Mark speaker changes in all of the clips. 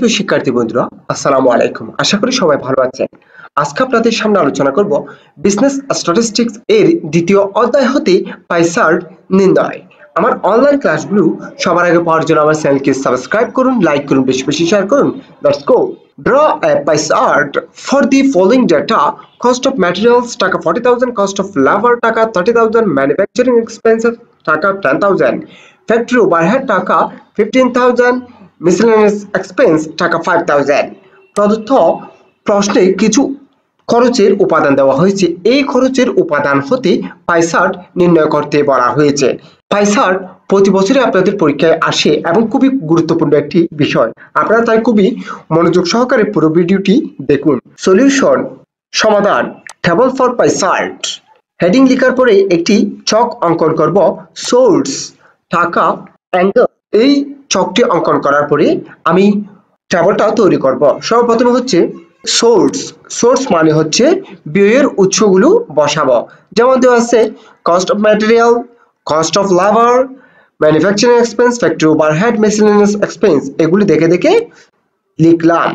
Speaker 1: প্রিয় শিক্ষার্থী বন্ধুরা, আসসালামু আলাইকুম। আশা করি সবাই ভালো আছেন। আজকে আপনাদের সামনে আলোচনা করব বিজনেস স্ট্যাটিস্টিক্স এর দ্বিতীয় অধ্যায় হতে পাই চার্ট নির্ণয়। আমার অনলাইন ক্লাসগুলো সবার আগে পাওয়ার জন্য আমার চ্যানেলকে সাবস্ক্রাইব করুন, লাইক করুন, বেশি বেশি শেয়ার করুন। Let's go. Draw a pie chart for the following data: cost of materials টাকা 40,000, cost of labor টাকা 30,000, manufacturing expenses টাকা 10,000, factory overhead টাকা 15,000, miscellaneous expense টাকা 5,000। প্রদত্ত প্রশ্নে কিছু খরচের উপাদান দেওয়া হয়েছে। এই খরচের উপাদান হতে পাই চার্ট নির্ণয় করতে বলা হয়েছে। পাই চার্ট প্রতি বছরে আপনাদের পরীক্ষায় আসে এবং খুবই গুরুত্বপূর্ণ একটি বিষয়। আপনারা তাই খুবই মনোযোগ সহকারে পুরো ভিডিওটি দেখুন। সলিউশন, সমাধান। Table for pie chart. Heading লেখার পরে একটি ছক অঙ্কন করব। সোর্স, টাকা, অ্যাঙ্গেল। এই ছকটি অঙ্কন করার পরে আমি টেবলটা তৈরি করব। সর্বপ্রথমে হচ্ছে সোর্স। সোর্স মানে হচ্ছে ব্যয়ের উৎসগুলো বসাবো। যেমন দেওয়া আছে cost of material, cost of labour, manufacturing expense, factory overhead, miscellaneous expense. এগুলি দেখে দেখে লিখলাম।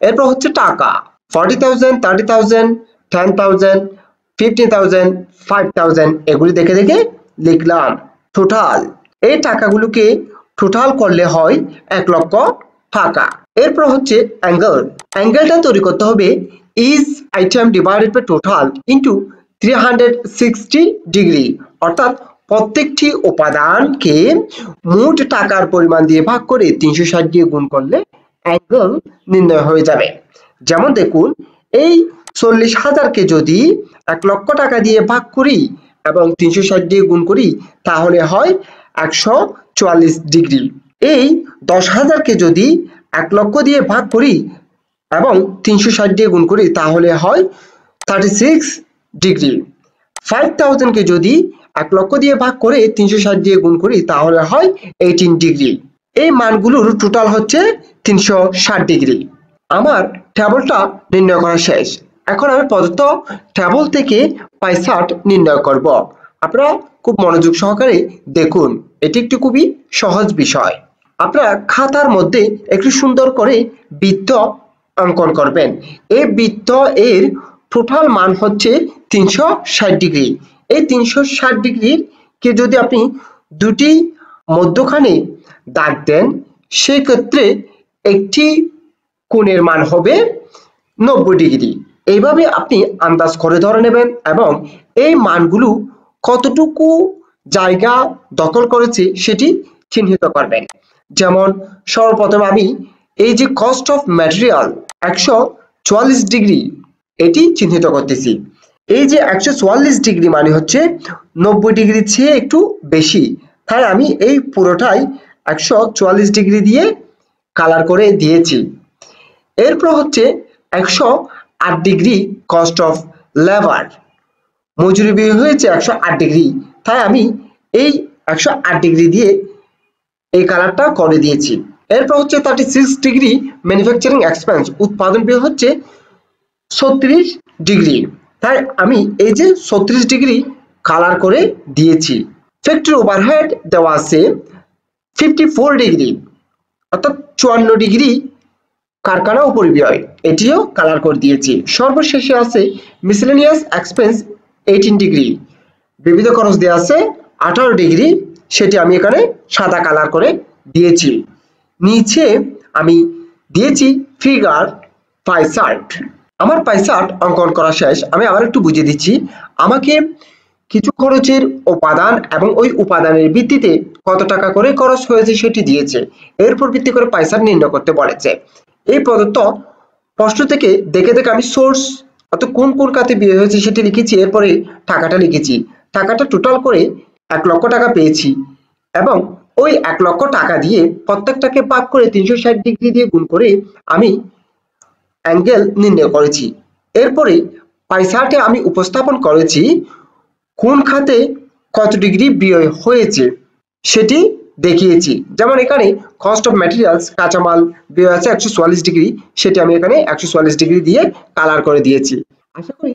Speaker 1: এরপর হচ্ছে টাকা 40,000, 30,000, 10,000, 15,000, 5,000। এগুলি দেখে দেখে লিখলাম। টোটাল, এই টাকাগুলোকে টোটাল করলে হয় 1 লক্ষ টাকা। এরপর হচ্ছে অ্যাঙ্গেল। অ্যাঙ্গেলটা তৈরি করতে হবে is item divided by total into 360 degree, অর্থাৎ প্রত্যেকটি উপাদানকে মোট টাকার পরিমাণ দিয়ে ভাগ করে 360 দিয়ে গুণ করলে অ্যাঙ্গেল নির্ণয় হয়ে যাবে। যেমন দেখুন, এই 40,000কে যদি 1 লক্ষ টাকা দিয়ে ভাগ করি এবং 360 দিয়ে গুণ করি তাহলে হয় 144 ডিগ্রি। এই 10,000কে যদি 1 লক্ষ দিয়ে ভাগ করি এবং 360 দিয়ে গুণ করি তাহলে হয় 36 ডিগ্রি। 5,000কে যদি 1 লক্ষ দিয়ে ভাগ করে 360 দিয়ে গুণ করি তাহলে হয় 18 ডিগ্রি। এই মানগুলোর টোটাল হচ্ছে 360 ডিগ্রি। আমার টেবলটা নির্ণয় করা শেষ। এখন আমি প্রদত্ত টেবল থেকে পাই চার্ট নির্ণয় করব। আপনারা খুব মনোযোগ সহকারে দেখুন, এটি একটি খুবই সহজ বিষয়। আপনারা খাতার মধ্যে একটু সুন্দর করে বৃত্ত অঙ্কন করবেন। এই বৃত্ত এর টোটাল মান হচ্ছে 360 ডিগ্রি। এই 360 ডিগ্রির কে যদি আপনি দুটি মধ্যখানে দাগ দেন সেই ক্ষেত্রে একটি কোণের মান হবে 90 ডিগ্রি। এইভাবে আপনি আন্দাজ করে ধরে নেবেন এবং এই মানগুলো কতটুকু জায়গা দখল করেছে সেটি চিহ্নিত করবেন। যেমন সর্বপ্রথম আমি এই যে কস্ট অফ ম্যাটেরিয়াল 144 ডিগ্রি এটি চিহ্নিত করতেছি। এই যে 144 ডিগ্রি মানে হচ্ছে 90 ডিগ্রির চেয়ে একটু বেশি, তাই আমি এই পুরোটাই 144 ডিগ্রি দিয়ে কালার করে দিয়েছি। এরপর হচ্ছে 108 ডিগ্রি কস্ট অফ লেবার। মজুরি ব্যয় হয়েছে 108 ডিগ্রি, তাই আমি এই 108 ডিগ্রি দিয়ে এই কালারটা করে দিয়েছি। এরপর হচ্ছে 36 ডিগ্রি ম্যানুফ্যাকচারিং এক্সপেন্স। উৎপাদন ব্যয় হচ্ছে 36 ডিগ্রি, তাই আমি এই যে 36 ডিগ্রি কালার করে দিয়েছি। ফ্যাক্টরি ওভারহেড দেওয়া আছে 54 ডিগ্রি, অর্থাৎ 54 ডিগ্রি কারখানা উপরিব্যয়, এটিও কালার করে দিয়েছি। সর্বশেষে আছে মিসেলেনিয়াস এক্সপেন্স 18 ডিগ্রি। বিবিধ খরচ দেওয়া আছে 18 ডিগ্রি, সেটি আমি এখানে সাদা কালার করে দিয়েছি। নিচে আমি দিয়েছি ফিগার পাই চার্ট। আমার পাই চার্ট অঙ্কন করা শেষ। আমি আবার একটু বুঝিয়ে দিচ্ছি। আমাকে কিছু খরচের উপাদান এবং ওই উপাদানের ভিত্তিতে কত টাকা করে খরচ হয়েছে সেটি দিয়েছে। এরপর ভিত্তি করে পাই চার্ট নির্ণয় করতে বলেছে। এই প্রদত্ত প্রশ্ন থেকে দেখে দেখে আমি সোর্স অর্থাৎ কোন কোন খাতে ব্যয় হয়েছে সেটি লিখেছি। এরপরে টাকাটা লিখেছি। টাকাটা টোটাল করে 1 লক্ষ টাকা পেয়েছি এবং ওই 1 লক্ষ টাকা দিয়ে প্রত্যেকটাকে ভাগ করে 360 ডিগ্রি দিয়ে গুণ করে আমি অ্যাঙ্গেল নির্ণয় করেছি। এরপরে পাই চার্টে আমি উপস্থাপন করেছি কোন খাতে কত ডিগ্রি ব্যয় হয়েছে সেটি দেখিয়েছি। যেমন এখানে কস্ট অফ ম্যাটেরিয়ালস কাঁচামাল ব্যয় আছে 144 ডিগ্রি, সেটি আমি এখানে 144 ডিগ্রি দিয়ে কালার করে দিয়েছি। আশা করি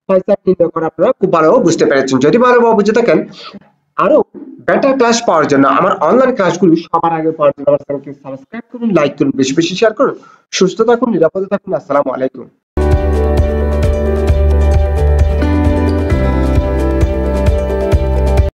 Speaker 1: পাই চার্ট নির্ণয় করা আপনারা খুব ভালোভাবে বুঝতে পেরেছেন। যদি ভালোভাবে বুঝে থাকেন আরো বেটার ক্লাস পাওয়ার জন্য, আমার অনলাইন ক্লাসগুলো সবার আগে পাওয়ার জন্য আমার চ্যানেলকে সাবস্ক্রাইব করুন, লাইক করুন, বেশি বেশি শেয়ার করুন। সুস্থ থাকুন, নিরাপদে থাকুন। আসসালামু আলাইকুম।